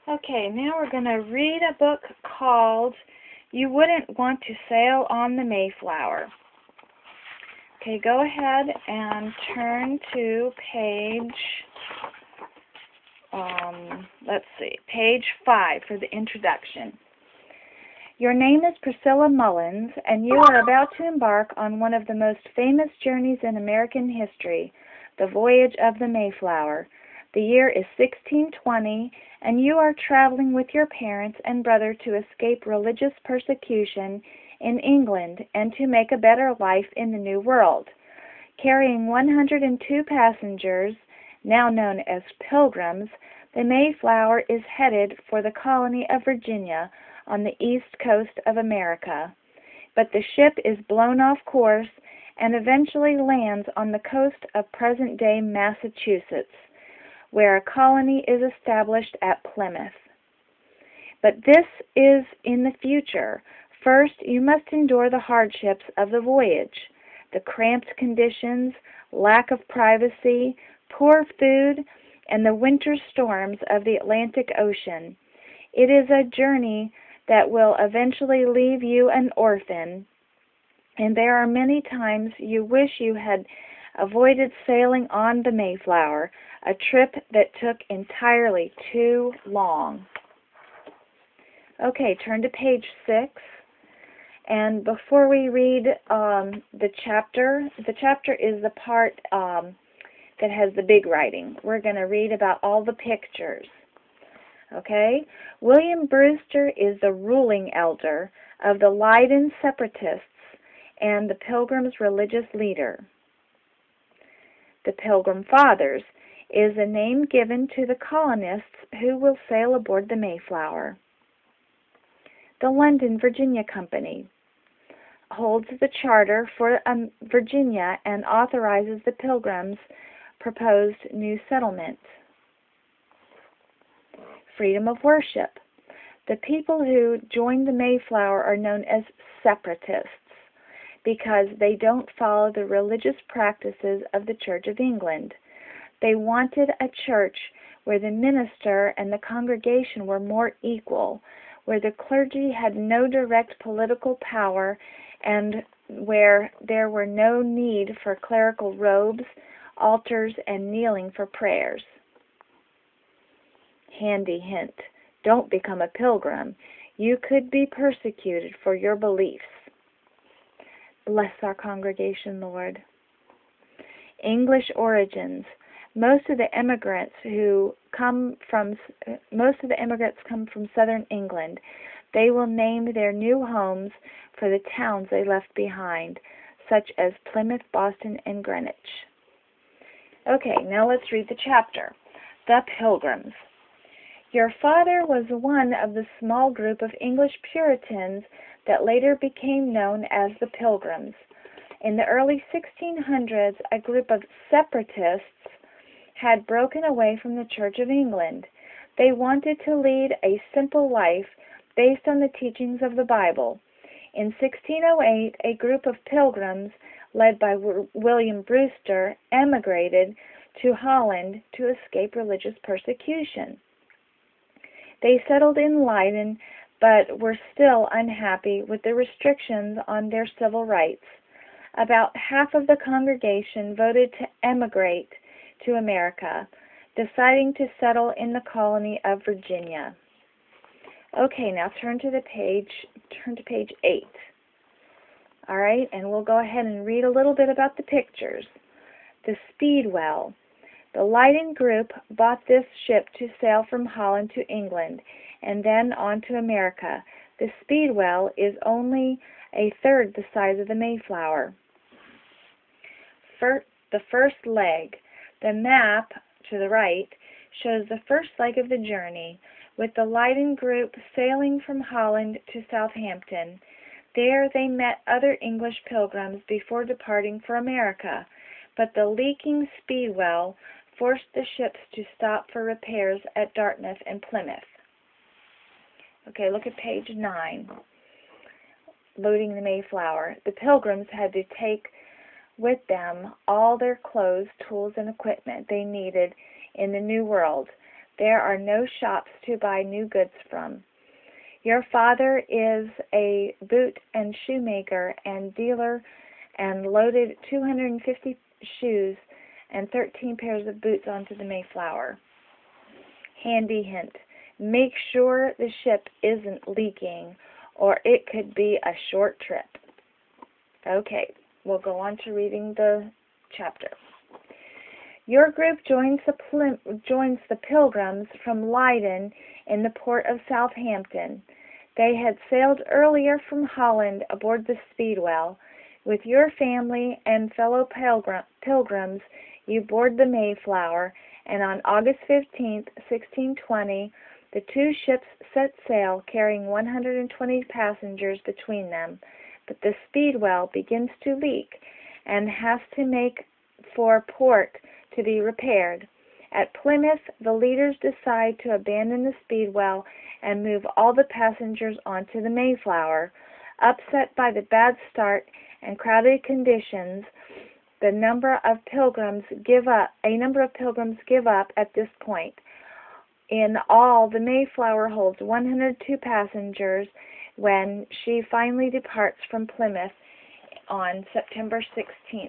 Okay, now we're going to read a book called You Wouldn't Want to Sail on the Mayflower. Okay, go ahead and turn to page 5 for the introduction. Your name is Priscilla Mullins, and you are about to embark on one of the most famous journeys in American history, the voyage of the Mayflower. The year is 1620, and you are traveling with your parents and brother to escape religious persecution in England and to make a better life in the New World. Carrying 102 passengers, now known as pilgrims, the Mayflower is headed for the colony of Virginia on the east coast of America. But the ship is blown off course and eventually lands on the coast of present-day Massachusetts, where a colony is established at Plymouth. But this is in the future. First, you must endure the hardships of the voyage, the cramped conditions, lack of privacy, poor food, and the winter storms of the Atlantic Ocean. It is a journey that will eventually leave you an orphan, and there are many times you wish you had avoided sailing on the Mayflower, a trip that took entirely too long. Okay, turn to page 6. And before we read the chapter is the part that has the big writing. We're going to read about all the pictures. Okay? William Brewster is the ruling elder of the Leiden Separatists and the Pilgrims' religious leader. The Pilgrim Fathers is a name given to the colonists who will sail aboard the Mayflower. The London, Virginia Company holds the charter for Virginia and authorizes the Pilgrims' proposed new settlement. Freedom of worship. The people who join the Mayflower are known as separatists because they don't follow the religious practices of the Church of England. They wanted a church where the minister and the congregation were more equal, where the clergy had no direct political power, and where there were no need for clerical robes, altars, and kneeling for prayers. Handy hint: don't become a pilgrim. You could be persecuted for your beliefs. Bless our congregation, Lord. English origins. Most of the immigrants come from southern England. They will name their new homes for the towns they left behind, such as Plymouth, Boston, and Greenwich. Okay, now let's read the chapter. The Pilgrims. Your father was one of the small group of English Puritans that later became known as the Pilgrims. In the early 1600s, a group of separatists had broken away from the Church of England. They wanted to lead a simple life based on the teachings of the Bible. In 1608, a group of pilgrims led by William Brewster emigrated to Holland to escape religious persecution. They settled in Leiden, but were still unhappy with the restrictions on their civil rights. About half of the congregation voted to emigrate to America, deciding to settle in the colony of Virginia. Okay, now turn to page 8. All right, and we'll go ahead and read a little bit about the pictures. The Speedwell. The Leiden group bought this ship to sail from Holland to England and then on to America. The Speedwell is only a third the size of the Mayflower. The first leg. The map to the right shows the first leg of the journey, with the Leiden group sailing from Holland to Southampton. There they met other English pilgrims before departing for America, but the leaking Speedwell forced the ships to stop for repairs at Dartmouth and Plymouth. Okay, look at page 9. Loading the Mayflower. The Pilgrims had to take with them all their clothes, tools, and equipment they needed in the New World. There are no shops to buy new goods from. Your father is a boot and shoemaker and dealer and loaded 250 shoes and 13 pairs of boots onto the Mayflower. Handy hint. Make sure the ship isn't leaking, or it could be a short trip. Okay, we'll go on to reading the chapter. Your group joins the Pilgrims from Leiden in the port of Southampton. They had sailed earlier from Holland aboard the Speedwell. With your family and fellow pilgrims, you board the Mayflower, and on August 15, 1620, the two ships set sail, carrying 120 passengers between them. But the Speedwell begins to leak and has to make for port to be repaired. At Plymouth, the leaders decide to abandon the Speedwell and move all the passengers onto the Mayflower. Upset by the bad start and crowded conditions, a number of pilgrims give up at this point. In all, the Mayflower holds 102 passengers when she finally departs from Plymouth on September 16th.